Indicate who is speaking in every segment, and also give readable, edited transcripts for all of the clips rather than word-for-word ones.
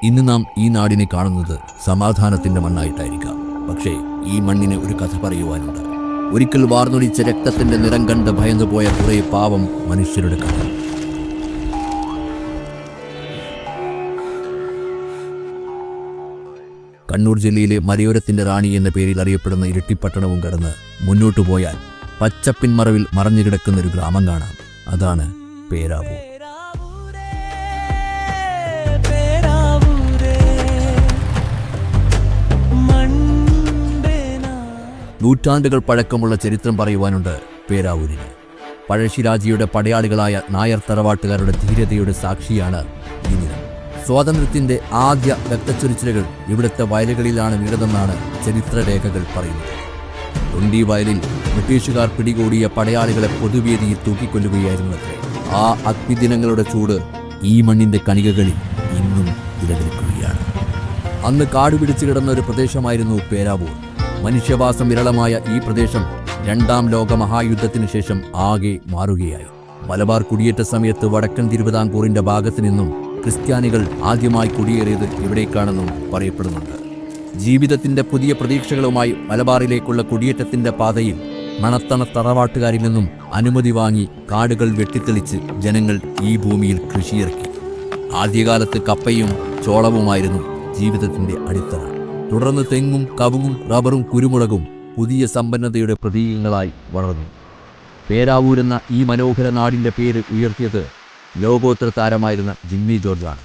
Speaker 1: ഇന്ന് നാം ഈ നാടിനെ കാണുന്നത് സമാധാനത്തിന്റെ മണ്ണായിട്ടായിരിക്കാം. പക്ഷേ ഈ മണ്ണിന് ഒരു കഥ പറയുവാനുണ്ട്. ഒരിക്കൽ വാർന്നൊലിച്ച രക്തത്തിന്റെ നിറം കണ്ട് ഭയന്നു പോയ കുറേ പാവം മനുഷ്യരുടെ കഥ. കണ്ണൂർ ജില്ലയിലെ മലയോരത്തിന്റെ റാണി എന്ന പേരിൽ അറിയപ്പെടുന്ന ഇരിട്ടിപ്പട്ടണവും കടന്ന് മുന്നോട്ടു പോയാൽ പച്ചപ്പിൻ മറവിൽ മറഞ്ഞുകിടക്കുന്ന ഒരു ഗ്രാമം കാണാം. അതാണ് പേരാവൂർ. നൂറ്റാണ്ടുകൾ പഴക്കമുള്ള ചരിത്രം പറയുവാനുണ്ട് പേരാവൂരിന്. പഴശ്ശിരാജയുടെ പടയാളികളായ നായർ തറവാട്ടുകാരുടെ ധീരതയുടെ സാക്ഷിയാണ് ഈ നിലം. സ്വാതന്ത്ര്യത്തിന്റെ ആദ്യ രക്തച്ചൊരിച്ചിലുകൾ ഇവിടുത്തെ വയലുകളിലാണ് വീണതെന്നാണ് ചരിത്രരേഖകൾ പറയുന്നത്. തൊണ്ടി വയലിൽ ബ്രിട്ടീഷുകാർ പിടികൂടിയ പടയാളികളെ പൊതുവേദിയിൽ തൂക്കിക്കൊല്ലുകയായിരുന്നത്രേ. ആ അഗ്നിദിനങ്ങളുടെ ചൂട് ഈ മണ്ണിന്റെ കണികകളിൽ ഇന്നും നിലനിൽക്കുകയാണ്. അന്ന് കാടുപിടിച്ചു കിടന്ന ഒരു പ്രദേശമായിരുന്നു പേരാവൂർ. മനുഷ്യവാസം വിരളമായ ഈ പ്രദേശം രണ്ടാം ലോക മഹായുദ്ധത്തിനു ശേഷം ആകെ മാറുകയായി. മലബാർ കുടിയേറ്റ സമയത്ത് വടക്കൻ തിരുവിതാംകൂറിന്റെ ഭാഗത്തു നിന്നും ക്രിസ്ത്യാനികൾ ആദ്യമായി കുടിയേറിയത് ഇവിടേക്കാണെന്നും പറയപ്പെടുന്നുണ്ട്. ജീവിതത്തിന്റെ പുതിയ പ്രതീക്ഷകളുമായി മലബാറിലേക്കുള്ള കുടിയേറ്റത്തിന്റെ പാതയിൽ മണത്തണ തറവാട്ടുകാരിൽ നിന്നും അനുമതി വാങ്ങി കാടുകൾ വെട്ടിത്തെളിച്ച് ജനങ്ങൾ ഈ ഭൂമിയിൽ കൃഷിയിറക്കി. ആദ്യകാലത്ത് കപ്പയും ചോളവുമായിരുന്നു ജീവിതത്തിന്റെ അടിത്തറ. തുടർന്ന് തെങ്ങും കവുങ്ങും റബ്ബറും കുരുമുളകും പുതിയ സമ്പന്നതയുടെ പ്രതീകങ്ങളായി വളർന്നു. പേരാവൂരെന്ന ഈ മനോഹര നാടിന്റെ പേര് ഉയർത്തിയത് ലോകോത്തര താരമായിരുന്ന ജിമ്മി ജോർജാണ്.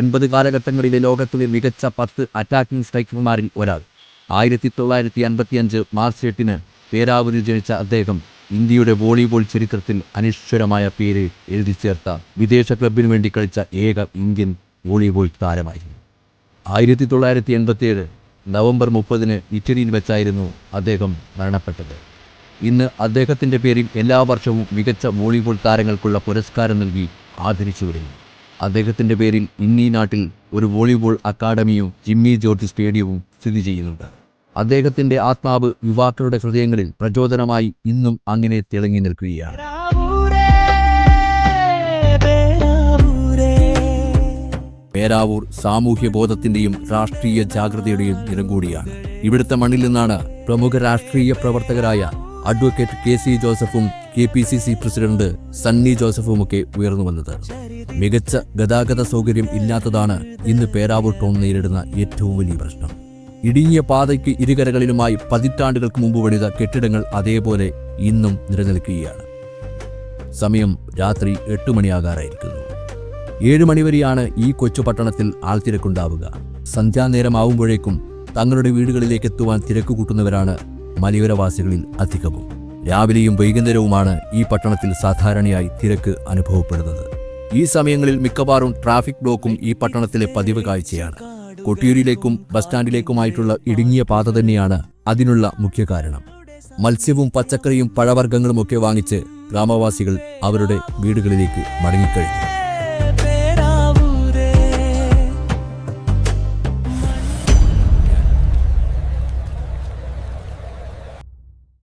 Speaker 1: 80 കാലഘട്ടങ്ങളിലെ ലോകത്തിലെ മികച്ച 10 അറ്റാക്കിംഗ് സ്ട്രൈക്കർമാരിൽ ഒരാൾ. 1955 മാർച്ച് 8 പേരാവൂരിൽ ജനിച്ച അദ്ദേഹം ഇന്ത്യയുടെ വോളിബോൾ ചരിത്രത്തിൽ അനശ്വരമായ പേര് എഴുതി ചേർത്ത വിദേശ ക്ലബിനു വേണ്ടി കളിച്ച ഏക ഇന്ത്യൻ വോളിബോൾ താരമായിരുന്നു. 1987 നവംബർ 30 ഇറ്റലിയിൽ വെച്ചായിരുന്നു അദ്ദേഹം മരണപ്പെട്ടത്. ഇന്ന് അദ്ദേഹത്തിൻ്റെ പേരിൽ എല്ലാ വർഷവും മികച്ച വോളിബോൾ താരങ്ങൾക്കുള്ള പുരസ്കാരം നൽകി ആദരിച്ചു വരുന്നു. അദ്ദേഹത്തിൻ്റെ പേരിൽ ഇന്നീ നാട്ടിൽ ഒരു വോളിബോൾ അക്കാഡമിയും ജിമ്മി ജോർജ് സ്റ്റേഡിയവും സ്ഥിതി ചെയ്യുന്നുണ്ട്. അദ്ദേഹത്തിൻ്റെ ആത്മാവ് യുവാക്കളുടെ ഹൃദയങ്ങളിൽ പ്രചോദനമായി ഇന്നും അങ്ങനെ തിളങ്ങി നിൽക്കുകയാണ്. പേരാവൂർ സാമൂഹ്യ ബോധത്തിന്റെയും രാഷ്ട്രീയ ജാഗ്രതയുടെയും നിലം കൂടിയാണ്. ഇവിടുത്തെ മണ്ണിൽ നിന്നാണ് പ്രമുഖ രാഷ്ട്രീയ പ്രവർത്തകരായ അഡ്വക്കേറ്റ് KC ജോസഫും KPCC പ്രസിഡന്റ് സണ്ണി ജോസഫുമൊക്കെ ഉയർന്നു വന്നത്. മികച്ച ഗതാഗത സൗകര്യം ഇല്ലാത്തതാണ് ഇന്ന് പേരാവൂർ ടൗൺ നേരിടുന്ന ഏറ്റവും വലിയ പ്രശ്നം. ഇടുങ്ങിയ പാതയ്ക്ക് ഇരുകരകളിലുമായി പതിറ്റാണ്ടുകൾക്ക് മുമ്പ് പണിത കെട്ടിടങ്ങൾ അതേപോലെ ഇന്നും നിലനിൽക്കുകയാണ്. സമയം രാത്രി 8 മണിയാകാറായിരിക്കുന്നു. 7 മണിവരെയാണ് ഈ കൊച്ചു പട്ടണത്തിൽ ആൾത്തിരക്കുണ്ടാവുക. സന്ധ്യാനേരമാവുമ്പോഴേക്കും തങ്ങളുടെ വീടുകളിലേക്ക് എത്തുവാൻ തിരക്ക് കൂട്ടുന്നവരാണ് മലയോരവാസികളിൽ അധികവും. രാവിലെയും വൈകുന്നേരവുമാണ് ഈ പട്ടണത്തിൽ സാധാരണയായി തിരക്ക് അനുഭവപ്പെടുന്നത്. ഈ സമയങ്ങളിൽ മിക്കവാറും ട്രാഫിക് ബ്ലോക്കും ഈ പട്ടണത്തിലെ പതിവ് കാഴ്ചയാണ്. കൊട്ടിയൂരിലേക്കും ബസ് സ്റ്റാൻഡിലേക്കുമായിട്ടുള്ള ഇടുങ്ങിയ പാത തന്നെയാണ് അതിനുള്ള മുഖ്യ കാരണം. മത്സ്യവും പച്ചക്കറിയും പഴവർഗ്ഗങ്ങളുമൊക്കെ വാങ്ങിച്ച് ഗ്രാമവാസികൾ അവരുടെ വീടുകളിലേക്ക് മടങ്ങിക്കഴിഞ്ഞു.